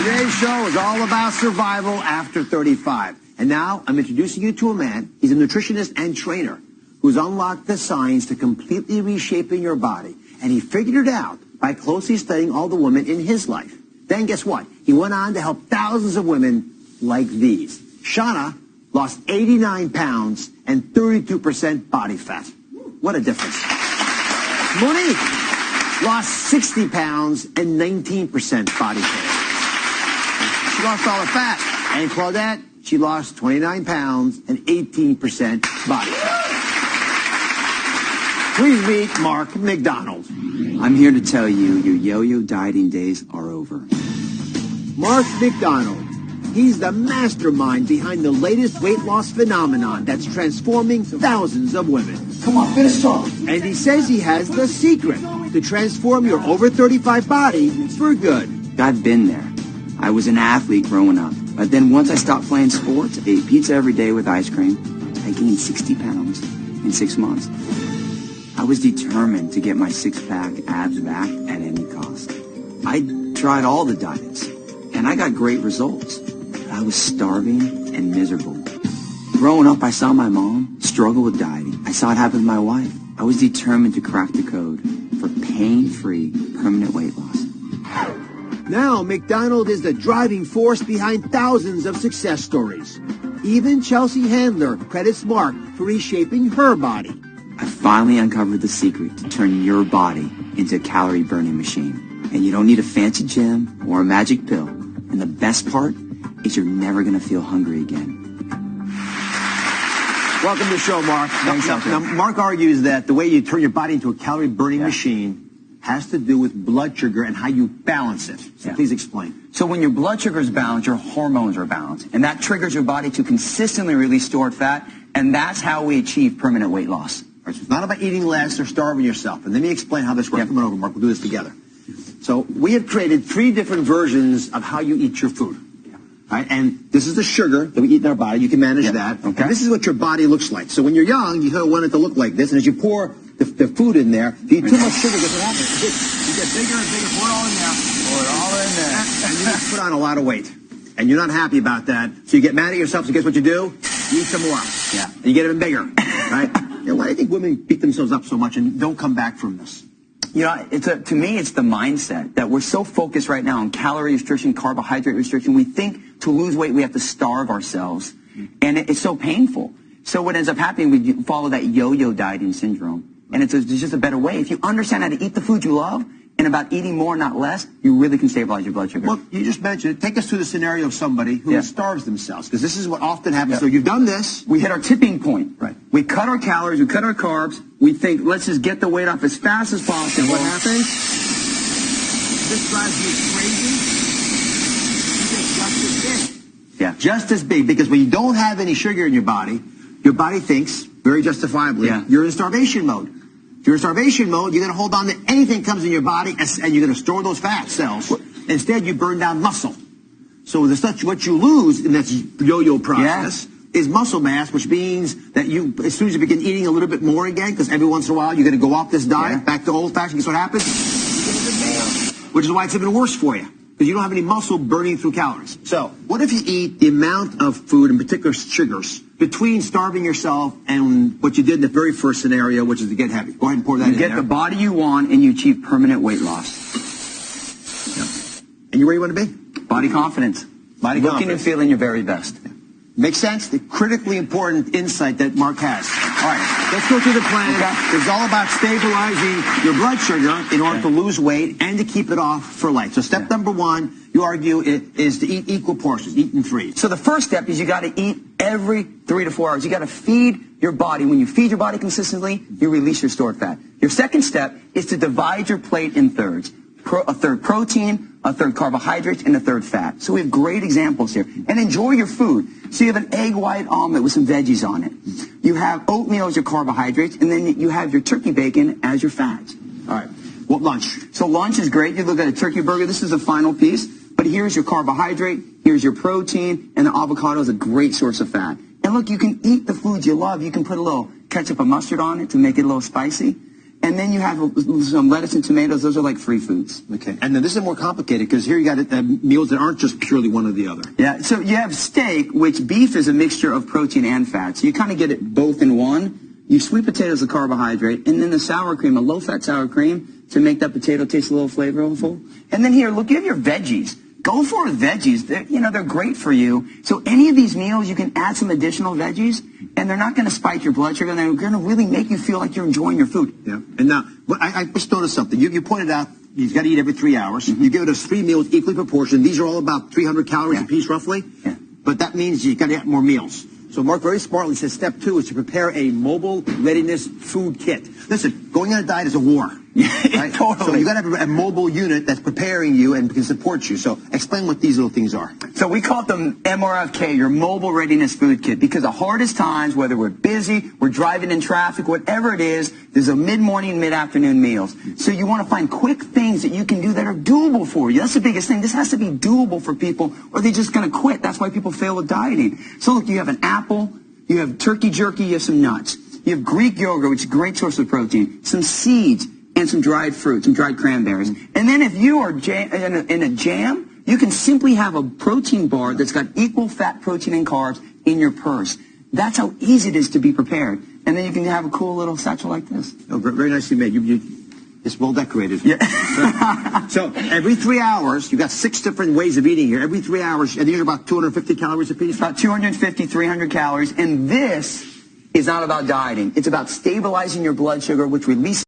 Today's show is all about survival after 35. And now I'm introducing you to a man. He's a nutritionist and trainer who's unlocked the science to completely reshaping your body. And he figured it out by closely studying all the women in his life. Then guess what? He went on to help thousands of women like these. Shauna lost 89 pounds and 32% body fat. What a difference. Monique lost 60 pounds and 19% body fat. She lost all her fat. And Claudette, she lost 29 pounds and 18% body fat. Please meet Mark McDonald. I'm here to tell you your yo-yo dieting days are over. Mark McDonald. He's the mastermind behind the latest weight loss phenomenon that's transforming thousands of women. Come on, finish strong. And he says he has the secret to transform your over 35 body for good. I've been there. I was an athlete growing up, but then once I stopped playing sports, ate pizza every day with ice cream, I gained 60 pounds in 6 months. I was determined to get my six-pack abs back at any cost. I tried all the diets, and I got great results. But I was starving and miserable. Growing up, I saw my mom struggle with dieting. I saw it happen to my wife. I was determined to crack the code for pain-free, permanent weight loss. Now, McDonald is the driving force behind thousands of success stories. Even Chelsea Handler credits Mark for reshaping her body. I finally uncovered the secret to turn your body into a calorie-burning machine. And you don't need a fancy gym or a magic pill. And the best part is you're never going to feel hungry again. Welcome to the show, Mark. Now, Mark argues that the way you turn your body into a calorie-burning machine has to do with blood sugar and how you balance it. So please explain. So when your blood sugar is balanced, your hormones are balanced. And that triggers your body to consistently release stored fat. And that's how we achieve permanent weight loss. Right, so it's not about eating less or starving yourself. And let me explain how this works. Come on over, Mark. We'll do this together. So we have created 3 different versions of how you eat your food. Right? And this is the sugar that we eat in our body. You can manage that. Okay. And this is what your body looks like. So when you're young, you kind of want it to look like this. And as you pour the food in there, if you eat too much sugar, guess what happens? You get bigger and bigger. Pour it all in there. Pour it all in there. And you put on a lot of weight. And you're not happy about that. So you get mad at yourself. So guess what you do? You eat some more. Yeah. And you get even bigger. Right? You know, why do you think women beat themselves up so much and don't come back from this? You know, to me, it's the mindset that we're so focused right now on calorie restriction, carbohydrate restriction. We think to lose weight, we have to starve ourselves. And it's so painful. So what ends up happening, we follow that yo-yo dieting syndrome. And it's just a better way. If you understand how to eat the food you love and about eating more, not less, you really can stabilize your blood sugar. Well, you just mentioned it. Take us through the scenario of somebody who starves themselves, because this is what often happens. So you've done this. We hit our tipping point. Right. We cut our calories, we cut our carbs. We think, let's just get the weight off as fast as possible. And what happens? This drives you crazy. You get just as big. Yeah. Just as big, because when you don't have any sugar in your body thinks, very justifiably, you're in starvation mode. If you're in starvation mode, you're going to hold on to anything that comes in your body, and you're going to store those fat cells. Instead, you burn down muscle. So what you lose in that yo-yo process is muscle mass, which means that as soon as you begin eating a little bit more again, because every once in a while you're going to go off this diet, back to old-fashioned, guess what happens? You get even more, which is why it's even worse for you, because you don't have any muscle burning through calories. So what if you eat the amount of food, in particular sugars, between starving yourself and what you did in the very first scenario, which is to get heavy? Go ahead and pour that in there. You get the body you want, and you achieve permanent weight loss. And you where you want to be? Body confidence. Looking and feeling your very best. Makes sense? The critically important insight that Mark has. All right, let's go through the plan. It's all about stabilizing your blood sugar in order to lose weight and to keep it off for life. So step number 1, you argue, is to eat equal portions, eat and freeze. So the first step is you got to eat every 3 to 4 hours. You got to feed your body. When you feed your body consistently, you release your stored fat. Your second step is to divide your plate in thirds. A third protein, a third carbohydrates, and a third fat. So we have great examples here. And enjoy your food. So you have an egg white omelet with some veggies on it. You have oatmeal as your carbohydrates, and then you have your turkey bacon as your fats. All right. What lunch? So lunch is great. You look at a turkey burger. This is the final piece. But here's your carbohydrate, here's your protein, and the avocado is a great source of fat. And look, you can eat the foods you love. You can put a little ketchup and mustard on it to make it a little spicy. and then you have some lettuce and tomatoes. Those are like free foods. Okay. And then this is more complicated because here you got meals that aren't just purely one or the other. Yeah. So you have steak, which beef is a mixture of protein and fat. So you kind of get it both in one. You sweet potatoes, a carbohydrate, and then the sour cream, a low-fat sour cream to make that potato taste a little flavorful. And then here, look, you have your veggies. Go for veggies. They're great for you. So any of these meals, you can add some additional veggies, and they're not going to spike your blood sugar. They're going to really make you feel like you're enjoying your food. Yeah. And now, I just noticed something. You pointed out you've got to eat every 3 hours. Mm-hmm. You give us 3 meals equally proportioned. These are all about 300 calories apiece, roughly. Yeah. But that means you've got to have more meals. So Mark very smartly says step 2 is to prepare a mobile readiness food kit. Listen, going on a diet is a war. Right? Totally. So you got to have a mobile unit that's preparing you and can support you. So explain what these little things are. So we call them MRFK, your mobile readiness food kit, because the hardest times, whether we're busy, we're driving in traffic, whatever it is, there's a mid-morning, mid-afternoon meals. So you want to find quick things that you can do that are doable for you. That's the biggest thing. This has to be doable for people, or they're just going to quit. That's why people fail with dieting. So look, you have an apple, you have turkey jerky, you have some nuts. You have Greek yogurt, which is a great source of protein, some seeds, and some dried fruit, some dried cranberries. And then if you are in a jam, you can simply have a protein bar that's got equal fat, protein, and carbs in your purse. That's how easy it is to be prepared. And then you can have a cool little satchel like this. Oh, very nicely made. It's well decorated. Yeah. So every 3 hours, you've got 6 different ways of eating here. Every 3 hours, and these are about 250 calories apiece? About 250, 300 calories. And this is not about dieting. It's about stabilizing your blood sugar, which releases